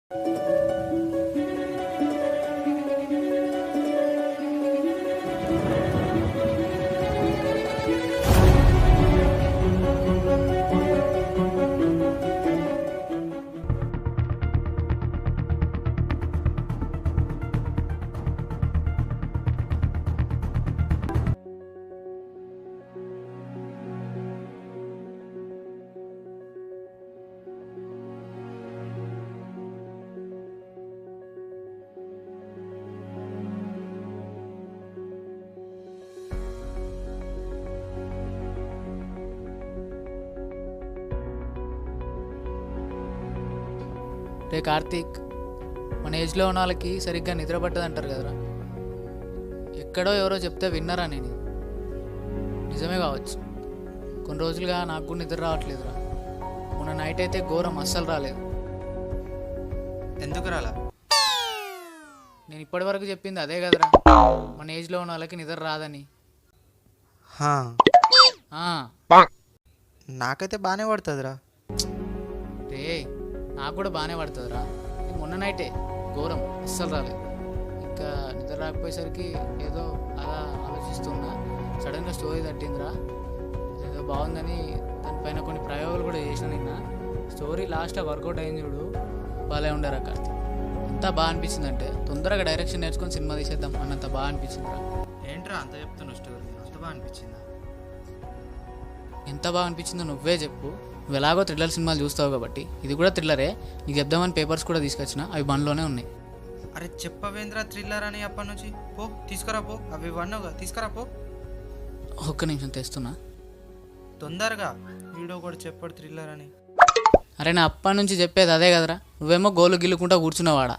రే కార్తీక్, మన ఏజ్లో ఉన్న వాళ్ళకి సరిగ్గా నిద్ర పట్టదు అంటారు కదరా. ఎక్కడో ఎవరో చెప్తే విన్నారా నేను. నిజమే కావచ్చు. కొన్ని రోజులుగా నాకు కూడా నిద్ర రావట్లేదురా. మొన్న నైట్ అయితే ఘోరం, అస్సలు రాలేదు. ఎందుకు రాలా? నేను ఇప్పటివరకు చెప్పింది అదే కదరా, మన ఏజ్లో ఉన్న వాళ్ళకి నిద్ర రాదని. నాకైతే బాగానే పడుతుందిరా. రే, నాకు కూడా బాగానే పడుతుందిరా. మొన్న నైటే ఘోరం, అస్సలు రాలేదు. ఇంకా నిద్ర రాకపోయేసరికి ఏదో అలా ఆలోచిస్తున్నా. సడన్గా స్టోరీ తట్టిందిరా. ఏదో బాగుందని దానిపైన కొన్ని ప్రయోగాలు కూడా చేసిన నిన్న. స్టోరీ లాస్ట్లో వర్కౌట్ అయింది చూడు, బాగా ఉండరా కార్తీక్. అంతా బాగా అనిపించింది. అంటే తొందరగా డైరెక్షన్ నేర్చుకొని సినిమా తీసేద్దాం అన్నంత బాగా అనిపించిందిరా. ఏంట్రా అంత చెప్తున్నావు? స్టోరీ అంత బాగా అనిపించిందా? ఎంత బాగా అనిపించిందో నువ్వే చెప్పు. నువ్వు ఎలాగో థ్రిల్లర్ సినిమాలు చూస్తావు కాబట్టి ఇది కూడా థ్రిల్లరే. నీకు చెప్దామని పేపర్స్ కూడా తీసుకొచ్చిన, అవి బండ్లోనే ఉన్నాయి. అరే చెప్పవేంద్రా థ్రిల్లర్ అని అప్పటి నుంచి. పో తీసుకురా పో, అవి వన్నవుగా తీసుకురా పో. ఒక్క నిమిషం తెస్తున్నా. తొందరగా. వీడియో కూడా చెప్పడు థ్రిల్లర్ అని. అరే నా అప్పటి నుంచి చెప్పేది అదే కదరా, నువ్వేమో గోలు గిల్లుకుంటా కూర్చున్నావాడా.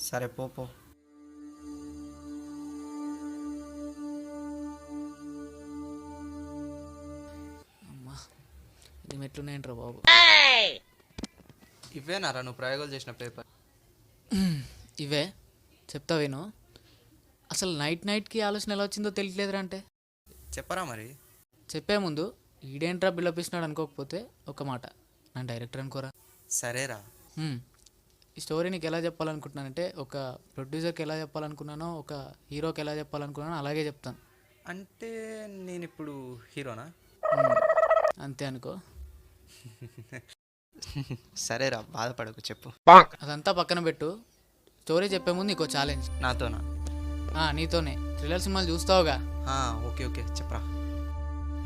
సరే పో పో. అమ్మా, ఇది మెట్లున్నాయంట్రా బాబు. ఇవేనారా నువ్వు ప్రయోగాలు చేసిన పేపర్? ఇవే చెప్తా విను. అసలు నైట్కి ఆలోచన ఎలా వచ్చిందో తెలియట్లేదురా. అంటే చెప్పరా మరి. చెప్పే ముందు ఈడేంట్రా బిల్డప్ ఇస్తున్నాడు అనుకోకపోతే ఒక మాట, నా డైరెక్టర్ అనుకోరా. సరేరా. ఈ స్టోరీ నీకు ఎలా చెప్పాలనుకుంటున్నానంటే, ఒక ప్రొడ్యూసర్కి ఎలా చెప్పాలనుకున్నానో, ఒక హీరోకి ఎలా చెప్పాలనుకున్నానో అలాగే చెప్తాను. అంటే నేను ఇప్పుడు హీరోనా? అంతే అనుకో. సరేరా, బాధపడకు, చెప్పు. అదంతా పక్కన పెట్టు. స్టోరీ చెప్పే ముందు నీకో ఛాలెంజ్. నాతోనా? నీతోనే. థ్రిల్లర్ సినిమాలు చూస్తావుగా. ఓకే ఓకే చెప్పరా.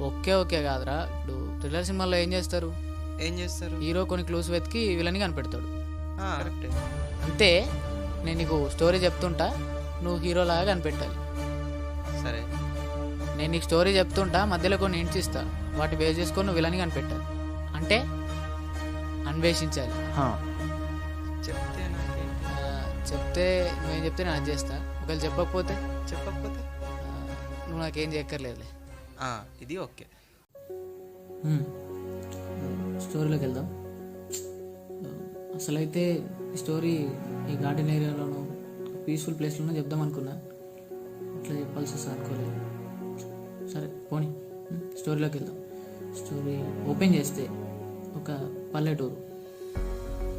ఓకే కాదురా. ఇప్పుడు థ్రిల్లర్ సినిమాల్లో ఏం చేస్తారు? హీరో కొన్ని క్లూస్ వెతికి విలన్ని కనిపెడతాడు. కరెక్ట్. అంతే. నేను నీకు స్టోరీ చెప్తుంటా, నువ్వు హీరోలాగా కనిపెట్టాలి. సరే. నేను నీకు స్టోరీ చెప్తుంటా, మధ్యలో కొన్ని హింట్స్ ఇస్తా, వాటి బేస్ చేసుకొని నువ్వు విలన్ని కనిపెట్టాలి. అంటే అన్వేషించాలి. చెప్తే నువ్వేం చెప్తే నేను అది చేస్తా. ఒకవేళ చెప్పకపోతే నువ్వు నాకేం చేయక్కర్లేదులే. ఇది ఓకే. స్టోరీలోకి వెళ్దాం. అసలైతే ఈ స్టోరీ ఈ గార్డెన్ ఏరియాలోనూ పీస్ఫుల్ ప్లేస్లోనూ చెప్దాం అనుకున్నా. అట్లా చెప్పాల్సి వస్తుంది అనుకోలేదు. సరే పోనీ, స్టోరీలోకి వెళ్దాం. స్టోరీ ఓపెన్ చేస్తే ఒక పల్లెటూరు.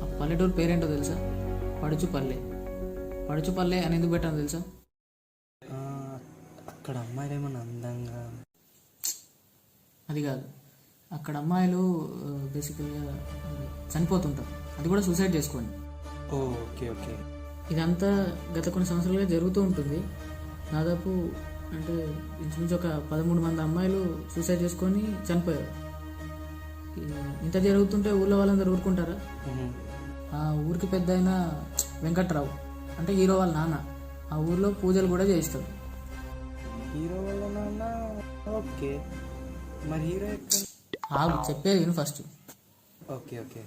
ఆ పల్లెటూరు పేరేంటో తెలుసా? పడుచుపల్లె అని ఎందుకు పెట్టాను తెలుసా? అక్కడ అమ్మాయిలు ఏమన్నా అందంగా? అది కాదు, అక్కడ అమ్మాయిలు బేసిక్గా చనిపోతుంటారు, అది కూడా సూసైడ్ చేసుకోండి. ఓకే. ఇదంతా గత కొన్ని సంవత్సరాలుగా జరుగుతూ ఉంటుంది. దాదాపు అంటే ఇంచుమించు ఒక 13 మంది అమ్మాయిలు సూసైడ్ చేసుకొని చనిపోయారు. ఇంత జరుగుతుంటే ఊళ్ళో వాళ్ళందరూ ఊరుకుంటారా? ఆ ఊరికి పెద్ద అయిన వెంకట్రావు అంటే హీరో వాళ్ళ నాన్న ఆ ఊర్లో పూజలు కూడా చేయిస్తాడు. హీరో వాళ్ళ నాన్న? ఓకే. మరి హీరో చెప్పేది విను ఫస్ట్. ఓకే.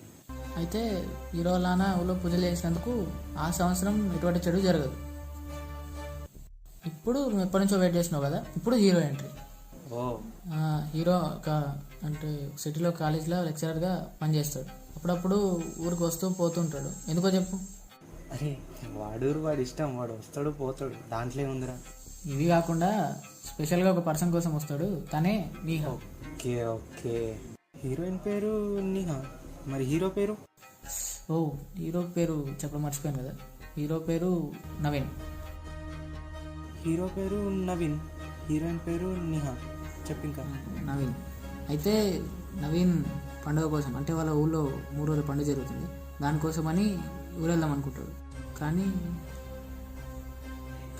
అయితే హీరో వాళ్ళ నాన్న ఊళ్ళో పూజలు చేసినందుకు ఆ సంవత్సరం ఎటువంటి చెడు జరగదు. ఇప్పుడు నువ్వు ఎప్పటి నుంచో వెయిట్ చేసినావు కదా, ఇప్పుడు హీరో ఎంట్రీ. హీరో అంటే సిటీలో కాలేజ్లో లెక్చరర్గా పనిచేస్తాడు. అప్పుడప్పుడు ఊరికి వస్తూ పోతుంటాడు. ఎందుకో చెప్పు. అరే వాడూరు వాడి ఇష్టం, వాడు వస్తాడు పోతాడు, దాంట్లో ఏముందిరా. ఇవి కాకుండా స్పెషల్గా ఒక పర్సన్ కోసం వస్తాడు, తనే నీహా. ఓకే. హీరోయిన్ పేరు నీహా, మరి హీరో పేరు? ఓ, హీరో పేరు చెప్పడం మర్చిపోయాను కదా. హీరో పేరు నవీన్. హీరో పేరు నవీన్, హీరోయిన్ పేరు నిహా. ఇంకా నవీన్. అయితే నవీన్ పండుగ కోసం, అంటే వాళ్ళ ఊళ్ళో 3 రోజుల పండుగ జరుగుతుంది, దానికోసమని ఊరు వెళ్దాం అనుకుంటాడు. కానీ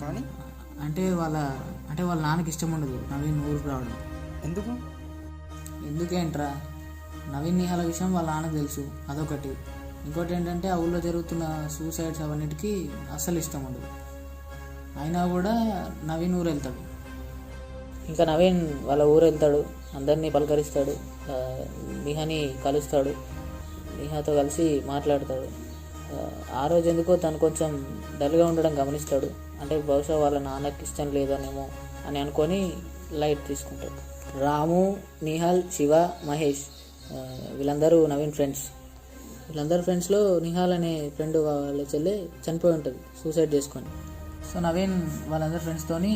కానీ అంటే వాళ్ళ నాన్నకి ఇష్టం ఉండదు నవీన్ ఊరికి రావడం. ఎందుకు? ఎందుకేంట్రా, నవీన్ నిహాల విషయం వాళ్ళ నాన్నకు తెలుసు, అదొకటి. ఇంకోటి ఏంటంటే ఆ ఊళ్ళో జరుగుతున్న సూసైడ్స్ అవన్నిటికీ అస్సలు ఇష్టం ఉండదు. అయినా కూడా నవీన్ ఊరు వెళ్తాడు. ఇంకా నవీన్ వాళ్ళ ఊరు వెళ్తాడు, అందరినీ పలకరిస్తాడు, నిహాని కలుస్తాడు, నిహాతో కలిసి మాట్లాడతాడు. ఆ రోజు ఎందుకో తను కొంచెం డల్గా ఉండడం గమనిస్తాడు. అంటే బహుశా వాళ్ళ నాన్నకి ఇష్టం లేదనేమో అని అనుకొని లైట్ తీసుకుంటాడు. రాము, నిహాల్, శివ, మహేష్ వీళ్ళందరూ నవీన్ ఫ్రెండ్స్. వీళ్ళందరూ ఫ్రెండ్స్లో నిహాల్ అనే ఫ్రెండ్ వాళ్ళ చెల్లె చనిపోయి ఉంటుంది సూసైడ్ చేసుకొని. సో నవీన్ వాళ్ళందరూ ఫ్రెండ్స్తోని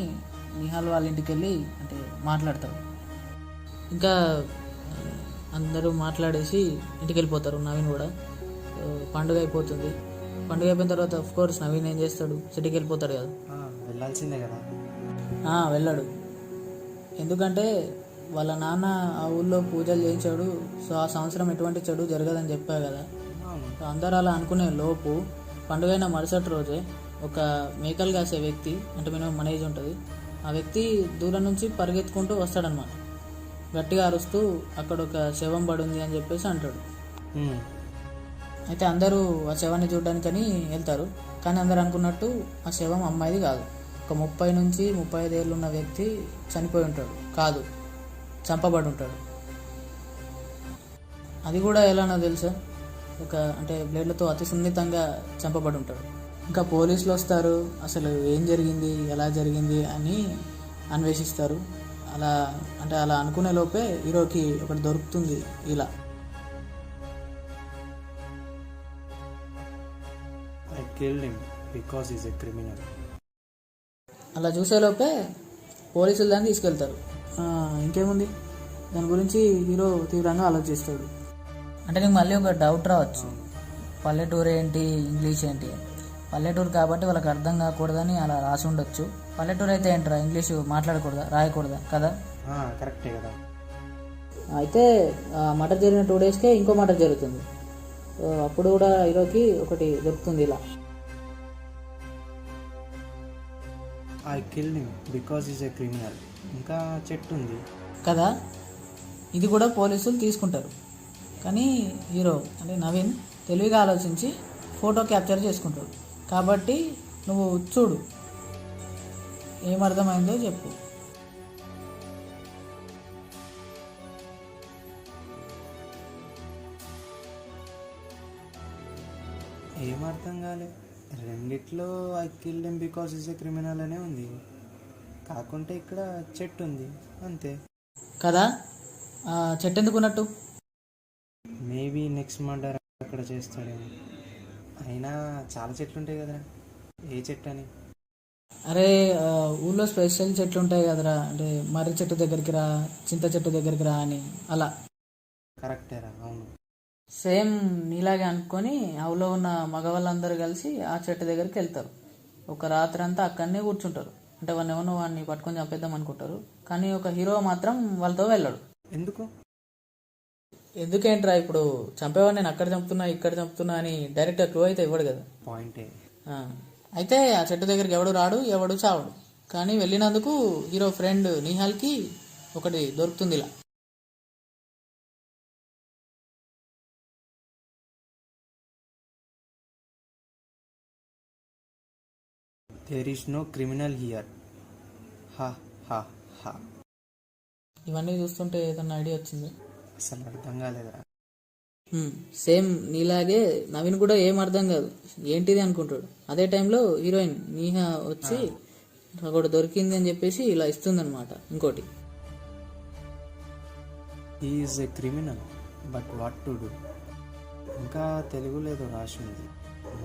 నిహాల్ వాళ్ళ ఇంటికి వెళ్ళి అంటే మాట్లాడతారు. ఇంకా అందరూ మాట్లాడేసి ఇంటికి వెళ్ళిపోతారు. నవీన్ కూడా పండుగ అయిపోతుంది. పండుగ అయిపోయిన తర్వాత ఆఫ్ కోర్స్ నవీన్ ఏం చేస్తాడు, సిటీకి వెళ్ళిపోతాడు కదా. వెళ్ళాల్సిందే కదా. వెళ్ళాడు. ఎందుకంటే వాళ్ళ నాన్న ఆ ఊళ్ళో పూజలు చేయించాడు. సో ఆ సంవత్సరం ఎటువంటి చెడు జరగదని చెప్పా కదా. అందరూ అలా అనుకునే లోపు పండుగైన మరుసటి రోజే ఒక మేకలు కాసే వ్యక్తి, అంటే మినిమం మన ఏజ్ ఉంటుంది, ఆ వ్యక్తి దూరం నుంచి పరిగెత్తుకుంటూ వస్తాడనమాట. గట్టిగా అరుస్తూ అక్కడ ఒక శవం పడుంది అని చెప్పేసి అంటాడు. అయితే అందరూ ఆ శవాన్ని చూడడానికని వెళ్తారు. కానీ అందరు అనుకున్నట్టు ఆ శవం అమ్మాయిది కాదు. ఒక 30 నుంచి 35 ఏళ్ళు ఉన్న వ్యక్తి చనిపోయి ఉంటాడు. కాదు, చంపబడి ఉంటాడు. అది కూడా ఎలానో తెలుసా, అంటే బ్లేడ్లతో అతి సున్నితంగా చంపబడి ఉంటాడు. ఇంకా పోలీసులు వస్తారు, అసలు ఏం జరిగింది, ఎలా జరిగింది అని అన్వేషిస్తారు. అలా అనుకునే లోపే హీరోకి ఒకటి దొరుకుతుంది. ఇలా I killed him because he's a criminal. అలా చూసేలోపే పోలీసులు దాన్ని తీసుకెళ్తారు. ఇంకేముంది, దాని గురించి హీరో తీవ్రంగా ఆలోచిస్తాడు. అంటే నీకు మళ్ళీ ఒక డౌట్ రావచ్చు, పల్లెటూరు ఏంటి, ఇంగ్లీష్ ఏంటి. పల్లెటూరు కాబట్టి వాళ్ళకి అర్థం కాకూడదని అలా రాసి ఉండొచ్చు. పల్లెటూరు అయితే ఏంట్రా, ఇంగ్లీషు మాట్లాడకూడదా, రాయకూడదా కదా. కరెక్టే కదా. అయితే మటర్ జరిగిన 2 డేస్కే ఇంకో మటర్ జరుగుతుంది. అప్పుడు కూడా హీరోకి ఒకటి దొరుకుతుంది ఇలా. I killed him because he's a criminal. ఇంకా చెట్టు ఉంది కదా. ఇది కూడా పోలీసులు తీసుకుంటారు. కానీ హీరో అంటే నవీన్ తెలివిగా ఆలోచించి ఫోటో క్యాప్చర్ చేసుకుంటాడు. కాబట్టి నువ్వు చూడు, ఏమర్థమైందో చెప్పు. ఏమర్థం కాలే. రెండిట్లో I killed him because is a criminal అనే ఉంది, కాకుంటే ఇక్కడ చెట్టు ఉంది అంతే కదా. చెట్టు ఎందుకు ఉన్నట్టు? మేబీ నెక్స్ట్ మర్డర్ అక్కడ చేస్తాడేమో. అయినా చాలా చెట్లు ఉంటాయి కదరా, ఏ చెట్టు అని. అరే ఊళ్ళో స్పెషల్ చెట్లు ఉంటాయి కదరా, అంటే మర్రి చెట్టు దగ్గరికి రా, చింత చెట్టు దగ్గరికి రా అని అలా. కరెక్టేరా, అవును. సేమ్ నీలాగే అనుకొని ఆ ఊళ్ళో ఉన్న మగవాళ్ళందరూ కలిసి ఆ చెట్టు దగ్గరికి వెళ్తారు. ఒక రాత్రి అంతా అక్కడనే కూర్చుంటారు. అంటే వాడిని పట్టుకొని చంపేద్దాం అనుకుంటారు. కానీ ఒక హీరో మాత్రం వాళ్ళతో వెళ్ళాడు. ఎందుకేంట్రా, ఇప్పుడు చంపేవాడు నేను అక్కడ చంపుతున్నా ఇక్కడ చంపుతున్నా అని డైరెక్ట్గా క్లూ అయితే ఇవ్వడు కదా. పాయింటే. అయితే ఆ చెట్టు దగ్గరికి ఎవడు రాడు, ఎవడు చావడు. కానీ వెళ్ళినందుకు హీరో ఫ్రెండ్ నిహాల్కి ఒకటి దొరుకుతుంది ఇలా. There is no criminal here. హా హా హా. ఇవన్నీ చూస్తుంటే ఏదన్నా ఐడియా వచ్చింది? అసలు అర్థం కాలేదురా. సేమ్ నీలాగే నవీన్ కూడా ఏం అర్థం కాదు, ఏంటిది అనుకుంటాడు. అదే టైంలో హీరోయిన్ నీహా వచ్చి ఒకటి దొరికింది అని చెప్పేసి ఇలా ఇస్తుంది అనమాట. ఇంకోటి, he is a criminal but what to do. ఇంకా తెలుగులో ఏదో రాసి ఉంది,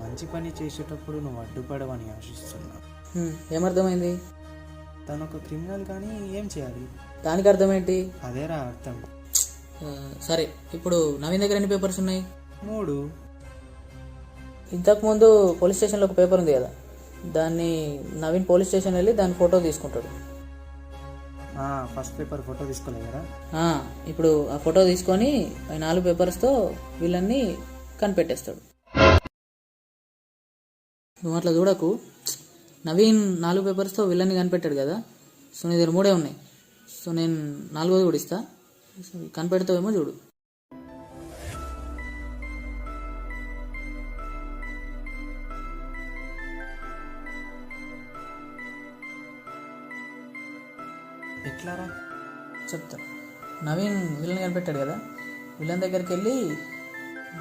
మంచి పని చేసేటప్పుడు నువ్వు అడ్డుపడవని ఆశిస్తున్నా. ఏమర్థమైంది? తను ఒక క్రిమినల్ కానీ ఏం చేయాలి? దానికి అర్థం ఏంటి? అదేరా అర్థం. సరే, ఇప్పుడు నవీన్ దగ్గర ఎన్ని పేపర్స్ ఉన్నాయి? 3. ఇంతకుముందు పోలీస్ స్టేషన్లో ఒక పేపర్ ఉంది కదా, దాన్ని నవీన్ పోలీస్ స్టేషన్ వెళ్ళి దాని ఫోటో తీసుకుంటాడు. ఫస్ట్ పేపర్ ఫోటో తీసుకోలేదు కదా. ఇప్పుడు ఆ ఫోటో తీసుకొని 4 పేపర్స్తో వీళ్ళని కనిపెట్టేస్తాడు. నువ్వు అట్లా చూడకు, నవీన్ 4 పేపర్స్తో వీళ్ళని కనిపెట్టాడు కదా, సో నీ దగ్గర 3 ఉన్నాయి. సో నేను 4వ కూడా ఇస్తా, కనిపెడతావేమో చూడు. ఎట్లారా చెప్తా. నవీన్ వీళ్ళని కనిపెట్టాడు కదా, వీళ్ళని దగ్గరికి వెళ్ళి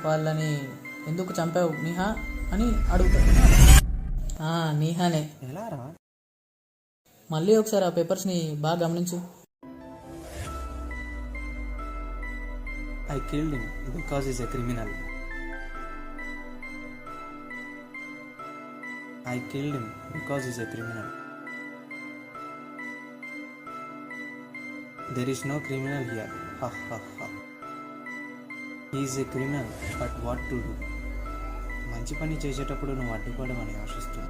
వాళ్ళని ఎందుకు చంపావు నీహా అని అడుగుతాడు. నీహానే. ఎలారా? మళ్ళీ ఒకసారి ఆ పేపర్స్ని బాగా గమనించు. I killed him because is a criminal. I killed him because is a criminal. There is no criminal here. Ha ha ha. He is a criminal, but what to do? మంచి పని చేసేటప్పుడు నువ్వు అడ్డుపడమని ఆశిస్తున్నా.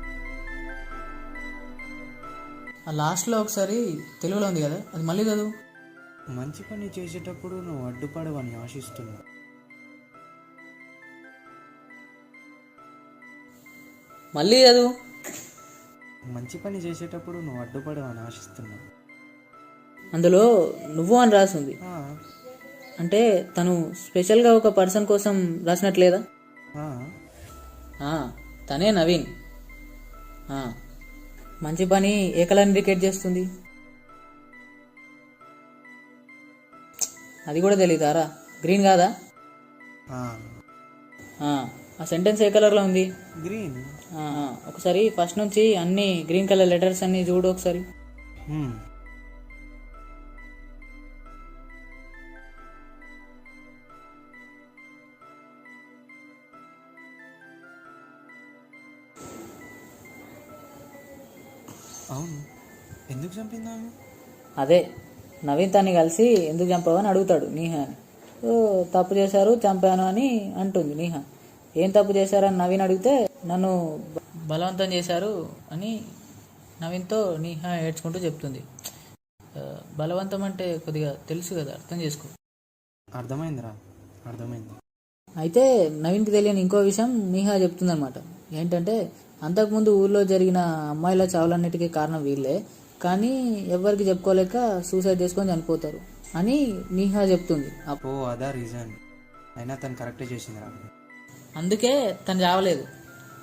ఆ లాస్ట్లో ఒకసారి తెలుగులో ఉంది కదా, అది మళ్ళీ చదువు. మంచి పని చేసేటప్పుడు నువ్వు అడ్డుపడమని ఆశిస్తున్నా. మళ్ళీ చదువు. మంచి పని చేసేటప్పుడు నువ్వు అడ్డుపడమని ఆశిస్తున్నా. అందులో నువ్వు అని రాసింది, అంటే తను స్పెషల్గా ఒక పర్సన్ కోసం రాసినట్లేదా? తనే నవీన్. మంచి పని ఏ కలర్ ఇండికేట్ చేస్తుంది? అది కూడా తెలీదారా? గ్రీన్ కాదా? ఆ సెంటెన్స్ ఏ కలర్లో ఉంది? గ్రీన్. ఒకసారి ఫస్ట్ నుంచి అన్ని గ్రీన్ కలర్ లెటర్స్ అన్ని చూడు ఒకసారి. అవును, ఎందుకు చంపిందా? అదే నవీన్ తన్ని కలిసి ఎందుకు చంపావు అని అడుగుతాడు నీహా అని. తప్పు చేశారు చంపాను అని అంటుంది నీహా. ఏం తప్పు చేశారని నవీన్ అడిగితే నన్ను బలవంతం చేశారు అని నవీన్తో నీహా ఏడ్చుకుంటూ చెప్తుంది. బలవంతం అంటే కొద్దిగా తెలుసు కదా, అర్థం చేసుకో. అర్థమైందిరా, అర్థమైంది. అయితే నవీన్కి తెలియని ఇంకో విషయం నీహా చెప్తుందనమాట. ఏంటంటే అంతకుముందు ఊర్లో జరిగిన అమ్మాయిల చావులన్నిటికీ కారణం వీళ్ళే, కానీ ఎవరికి చెప్పుకోలేక సూసైడ్ చేసుకొని చనిపోతారు అని నీహా చెప్తుంది. అప్పో అదా రీజన్. అయినా తను కరెక్టే చేసింది. అందుకే తను చావలేదు,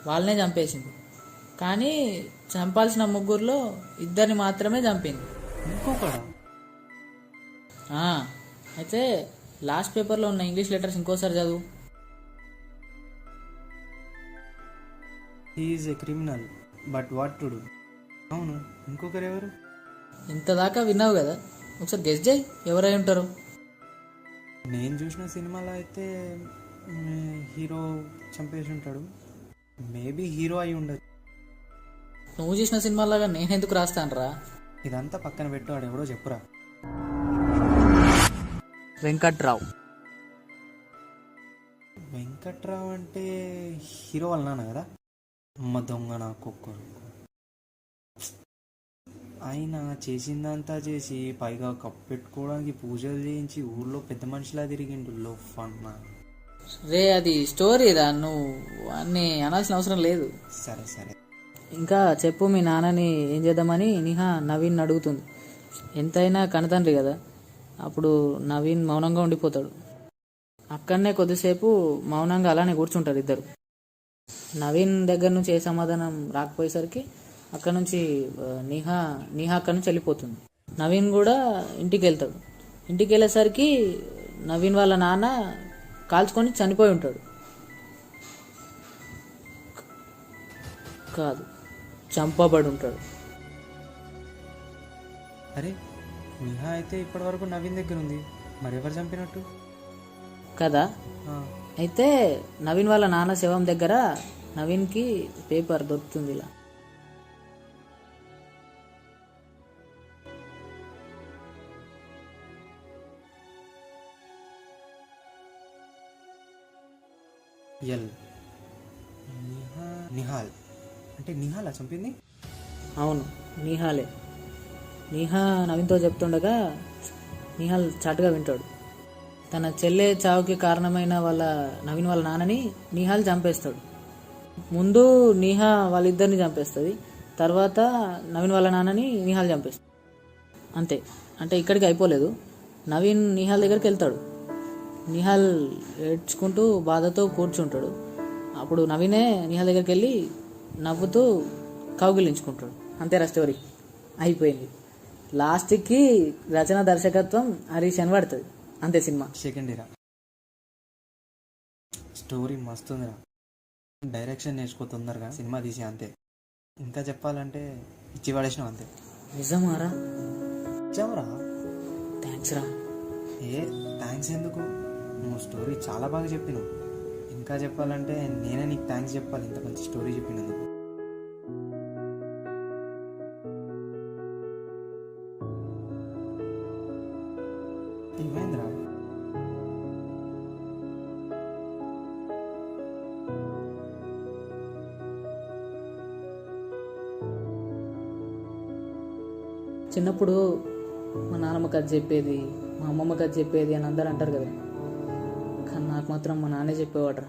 వాళ్ళనే చంపేసింది. కానీ చంపాల్సిన 3లో 2 మాత్రమే చంపింది. ఇంకొకడా? అయితే లాస్ట్ పేపర్లో ఉన్న ఇంగ్లీష్ లెటర్స్ ఇంకోసారి చదువు. He is a criminal, but what to do? అవును, ఇంకొకరు ఎవరు? ఇంతదాకా విన్నావు కదా, ఒకసారి గెస్ చేయి ఎవరై ఉంటారు. నేను చూసిన సినిమాలో అయితే హీరో చంపేసి ఉంటాడు. మేబీ హీరో అయి ఉండదు. నువ్వు చూసిన సినిమాలాగా నేను ఎందుకు రాస్తానురా? ఇదంతా పక్కన పెట్టు, ఆడెవడో చెప్పురా. వెంకట్రావు. వెంకట్రావు అంటే హీరో వాళ్ళ నాన్న కదా. అమ్మ దొంగ నా కుక్కరు. ఆయన చేసిందంతా చేసి పైగా కప్పెట్టుకోవడానికి పూజలు చేయించి ఊర్లో పెద్ద మనిషిలా తిరిగిండు. లోఫన్న రే, అది స్టోరీరా, నువ్వు అన్నీ అనాల్సిన అవసరం లేదు. సరే సరే, ఇంకా చెప్పు, మీ నాన్నని ఏం చేద్దామని నిహా నవీన్ అడుగుతుంది. ఎంతైనా కనతండ్రి కదా. అప్పుడు నవీన్ మౌనంగా ఉండిపోతాడు. అక్కడనే కొద్దిసేపు మౌనంగా అలానే కూర్చుంటారు ఇద్దరు. నవీన్ దగ్గర నుంచి ఏ సమాధానం రాకపోయేసరికి అక్కడ నుంచి నీహా అక్కడ నుంచి వెళ్ళిపోతుంది. నవీన్ కూడా ఇంటికి వెళ్తాడు. ఇంటికి వెళ్ళేసరికి నవీన్ వాళ్ళ నాన్న కాల్చుకొని చనిపోయి ఉంటాడు. కాదు, చంపబడి ఉంటాడు. అరే, నిహా అయితే ఇప్పటి వరకు నవీన్ దగ్గర ఉంది, మరెవరు చంపినట్టు కదా. అయితే నవీన్ వాళ్ళ నాన్న శవం దగ్గర నవీన్కి పేపర్ దొరుకుతుంది. ఇలా ఎల్ నిహాల్ అంటే నిహాలా చంపింది? అవును, నీహాలే. నీహా నవీన్తో చెప్తుండగా నీహాల్ చాటుగా వింటాడు. తన చెల్లె చావుకి కారణమైన నవీన్ వాళ్ళ నాన్నని నీహాల్ చంపేస్తాడు. ముందు నీహా వాళ్ళిద్దరిని చంపేస్తుంది, తర్వాత నవీన్ వాళ్ళ నాన్నని నీహాల్ చంపేస్తాడు. అంతే. అంటే ఇక్కడికి అయిపోలేదు. నవీన్ నిహాల్ దగ్గరికి వెళ్తాడు. నిహాల్ ఏడ్చుకుంటూ బాధతో కూర్చుంటాడు. అప్పుడు నవీనే నిహాల్ దగ్గరికి వెళ్ళి నవ్వుతూ కౌగిలించుకుంటాడు. అంతేరా స్టోరీ, అయిపోయింది. లాస్ట్కి రచన దర్శకత్వం హరీష్ అని పడుతుంది. అంతే సినిమా. సెకండ్ ఇరా స్టోరీ మస్తుందిరా. డైరెక్షన్ నేర్చుకోతుందరుగా సినిమా తీసి అంతే. ఇంకా చెప్పాలంటే ఇచ్చి పడేసినావు అంతే. నిజమారా? ఇచ్చావురా. థ్యాంక్స్ రా. ఏ థ్యాంక్స్ ఎందుకు, నువ్వు స్టోరీ చాలా బాగా చెప్పినావు. ఇంకా చెప్పాలంటే నేనే నీకు థ్యాంక్స్ చెప్పాలి, ఇంత మంచి స్టోరీ చెప్పినందుకు. ఏమైందిరా? చిన్నప్పుడు మా నాన్నమ్మ కథ చెప్పేది, మా అమ్మమ్మ కథ చెప్పేది అని అందరూ అంటారు కదా, కానీ నాకు మాత్రం మా నాన్నే చెప్పేవాడ్రా.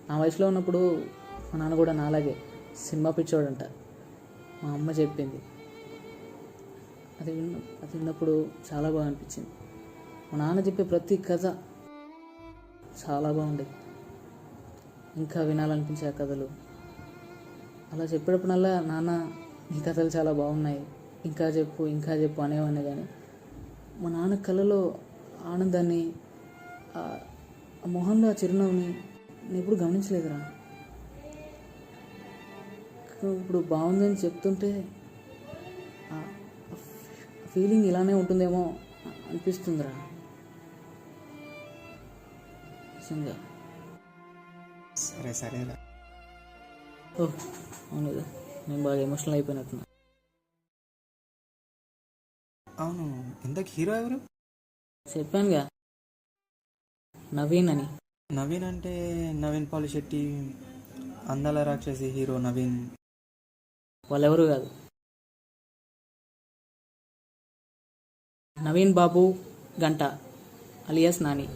నా వయసులో ఉన్నప్పుడు మా నాన్న కూడా నాలాగే సినిమా పిచ్చోడంట. మా అమ్మ చెప్పింది, అది విన్నప్పుడు చాలా బాగా అనిపించింది. మా నాన్న చెప్పే ప్రతి కథ చాలా బాగుండేది. ఇంకా వినాలనిపించే ఆ కథలు. అలా చెప్పేటప్పుడల్లా నాన్న ఈ కథలు చాలా బాగున్నాయి, ఇంకా చెప్పు ఇంకా చెప్పు అనేవాడిని. కానీ మా నాన్న కళలో ఆనందాన్ని, ఆ మొహంలో ఆ చిరునవ్వుని నేను ఎప్పుడు గమనించలేదురా. ఇప్పుడు బాగుందని చెప్తుంటే ఆ ఫీలింగ్ ఇలానే ఉంటుందేమో అనిపిస్తుందిరా నిజంగా. సరే సరేరా. ఓహ్ అవును కదా, నేను బాగా ఎమోషనల్ అయిపోయినట్టున్నా. అవును, ఇంతకు హీరో ఎవరు? చెప్పానుగా, నవీన్ అని. నవీన్ అంటే నవీన్ పాలిశెట్టి, అందాల రాక్షసి హీరో నవీన్. వాళ్ళెవరు కాదు, నవీన్ బాబు గంట అలియాస్ నాని.